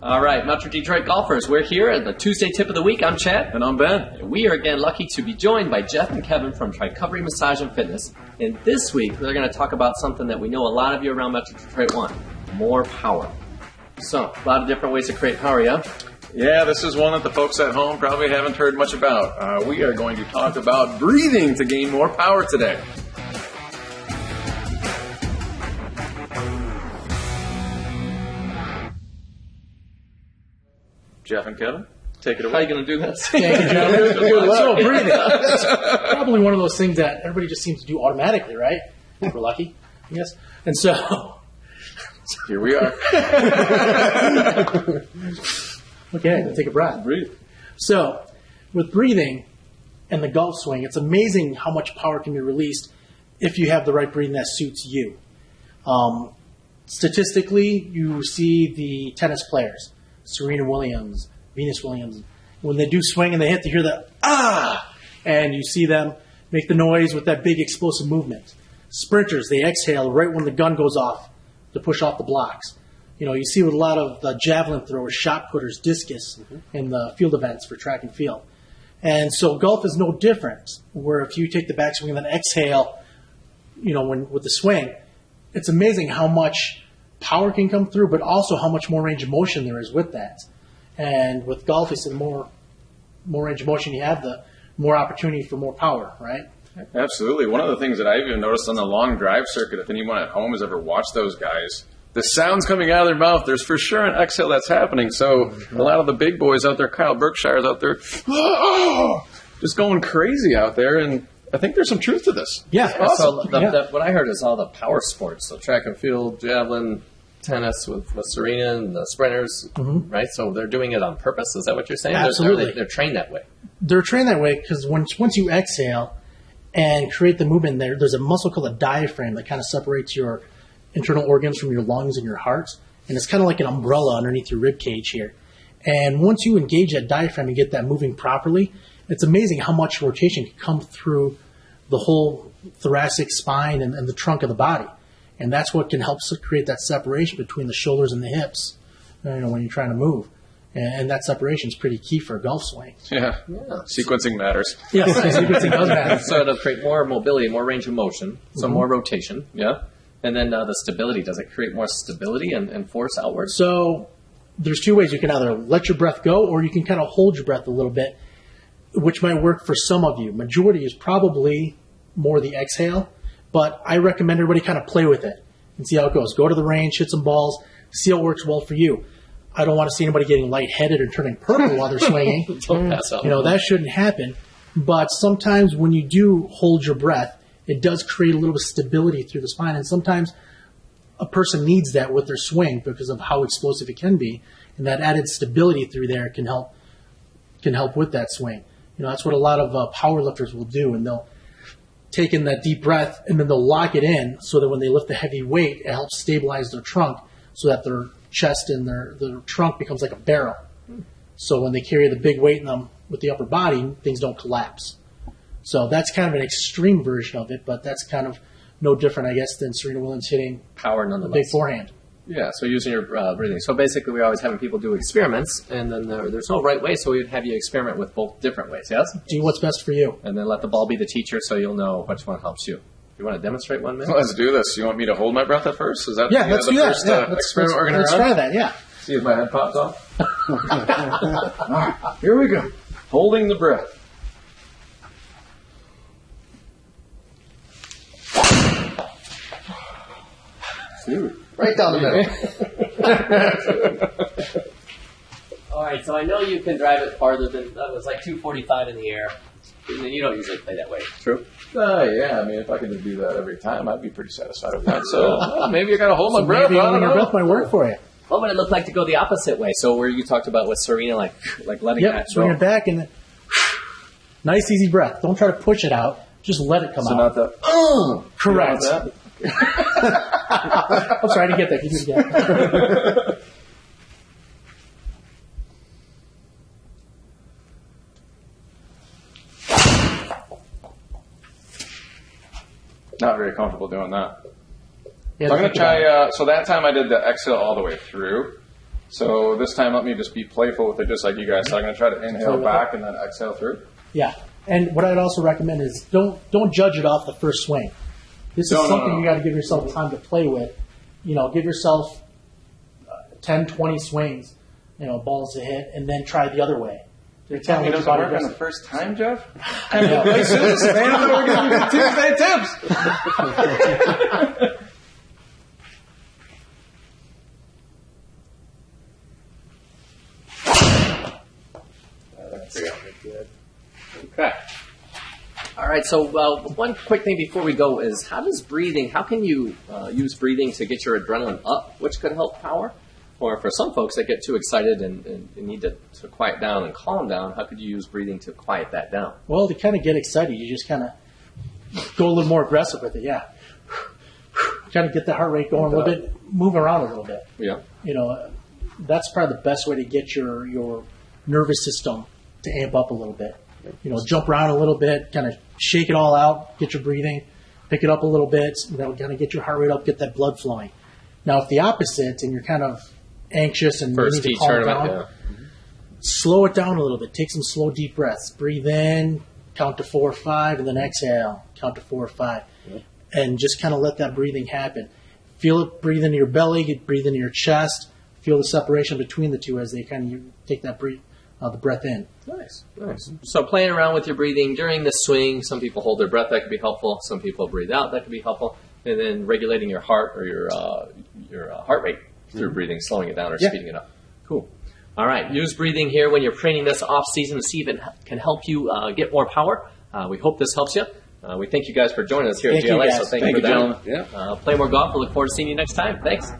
All right, Metro Detroit golfers, we're here at the Tuesday Tip of the Week. I'm Chad. And I'm Ben. And we are again lucky to be joined by Jeff and Kevin from Recovery Massage and Fitness. And this week, they're going to talk about something that we know a lot of you around Metro Detroit want, more power. So, a lot of different ways to create power, yeah? Yeah, this is one that the folks at home probably haven't heard much about. We are going to talk about breathing to gain more power today. Jeff and Kevin, take it away. How are you going to do this? Thank you, gentlemen. So, breathing. It's probably one of those things that everybody just seems to do automatically, right? If we're lucky, I guess. And so... Here we are. Okay, take a breath. Breathe. So, with breathing and the golf swing, it's amazing how much power can be released if you have the right breathing that suits you. Statistically, you see the tennis players, Serena Williams, Venus Williams, when they do swing and they hit, to hear the ah, and you see them make the noise with that big explosive movement. Sprinters, they exhale right when the gun goes off to push off the blocks. You know, you see with a lot of the javelin throwers, shot putters, discus in the field events for track and field. And so golf is no different, where if you take the backswing and then exhale, you know, with the swing, it's amazing how much power can come through, but also how much more range of motion there is with that. And with golf, it's the more range of motion you have, the more opportunity for more power, right? Absolutely. One of the things that I've even noticed on the long drive circuit, if anyone at home has ever watched those guys, the sounds coming out of their mouth, there's for sure an exhale that's happening. So a lot of the big boys out there, Kyle Berkshire's out there, just going crazy out there, and I think there's some truth to this. Yeah. Awesome. So what I heard is all the power sports, so track and field, javelin, tennis with Serena and the sprinters, right? So they're doing it on purpose. Is that what you're saying? Absolutely. They're trained that way. They're trained that way because once you exhale and create the movement there's a muscle called a diaphragm that kind of separates your internal organs from your lungs and your heart. And it's kind of like an umbrella underneath your rib cage here. And once you engage that diaphragm and get that moving properly, it's amazing how much rotation can come through the whole thoracic spine and the trunk of the body. And that's what can help create that separation between the shoulders and the hips, you know, when you're trying to move. And that separation is pretty key for a golf swing. Yeah. Sequencing matters. Yes, sequencing does matter. So it'll create more mobility, more range of motion, so more rotation, yeah? And then the stability, does it create more stability and force outwards? So there's two ways. You can either let your breath go or you can kind of hold your breath a little bit, which might work for some of you. Majority is probably more the exhale, but I recommend everybody kind of play with it and see how it goes. Go to the range, hit some balls, see how it works well for you. I don't want to see anybody getting lightheaded or turning purple while they're swinging. Don't pass out. You know, that shouldn't happen. But sometimes when you do hold your breath, it does create a little bit of stability through the spine. And sometimes a person needs that with their swing because of how explosive it can be. And that added stability through there can help with that swing. You know, that's what a lot of power lifters will do. And they'll take in that deep breath and then they'll lock it in so that when they lift the heavy weight, it helps stabilize their trunk so that their chest and their trunk becomes like a barrel. So when they carry the big weight in them with the upper body, things don't collapse. So that's kind of an extreme version of it, but that's kind of no different, I guess, than Serena Williams hitting power a nonetheless. big forehand. Yeah, so using your breathing. So basically we're always having people do experiments, and then there's no right way, so we'd have you experiment with both different ways, yes? Do what's best for you. And then let the ball be the teacher so you'll know which one helps you. You want to demonstrate one minute? Let's do this. You want me to hold my breath at first? Is that let's the do first that. Yeah, experiment we're going to let's run? try that, yeah. See if my head pops off. All right, here we go. Holding the breath. Right down the middle. All right, so I know you can drive it farther than, that was like 245 in the air. And then you don't usually play that way. True? Yeah, I mean, if I could do that every time, I'd be pretty satisfied with that. So maybe I got to hold my breath. Maybe holding your breath might work for you. What would it look like to go the opposite way? So where you talked about with Serena, like letting that swing go. it back and then, nice easy breath. Don't try to push it out. Just let it come So out. not the, Correct. You know I'm sorry, I didn't get that. Can you do it again? Not very comfortable doing that. Yeah, So I'm going to try, so that time I did the exhale all the way through. So this time, let me just be playful with it, just like you guys. So I'm going to try to inhale back and then exhale through. Yeah. And what I'd also recommend is don't judge it off the first swing. This is something you got to give yourself time to play with. Give yourself 10, 20 swings, balls to hit, and then try the other way. You're telling me it doesn't work on the first time, Jeff? I know. Man, I thought we were giving you Tuesday tips. Okay. All right. So one quick thing before we go is how can you use breathing to get your adrenaline up, which could help power? Or for some folks that get too excited and need to quiet down and calm down, how could you use breathing to quiet that down? Well, to kind of get excited, you just kind of go a little more aggressive with it, yeah. Kind of get the heart rate going a little bit, move around a little bit. Yeah. That's probably the best way to get your nervous system to amp up a little bit. Jump around a little bit, kind of shake it all out, get your breathing, pick it up a little bit, kind of get your heart rate up, get that blood flowing. Now, if the opposite, and you're kind of anxious and you need to calm down, slow it down a little bit. Take some slow, deep breaths. Breathe in, count to 4 or 5, and then exhale, count to 4 or 5. And just kind of let that breathing happen. Feel it breathe into your belly, breathe into your chest. Feel the separation between the two as they kind of take that the breath in. Nice. So playing around with your breathing during the swing, some people hold their breath, that could be helpful. Some people breathe out, that could be helpful. And then regulating your heart or your heart rate through breathing, slowing it down or speeding it up. Cool. All right. Use breathing here when you're training this off season to see if it can help you get more power. We hope this helps you. We thank you guys for joining us here at GLA. So thank you for that. Yeah. Play more golf. We look forward to seeing you next time. Thanks.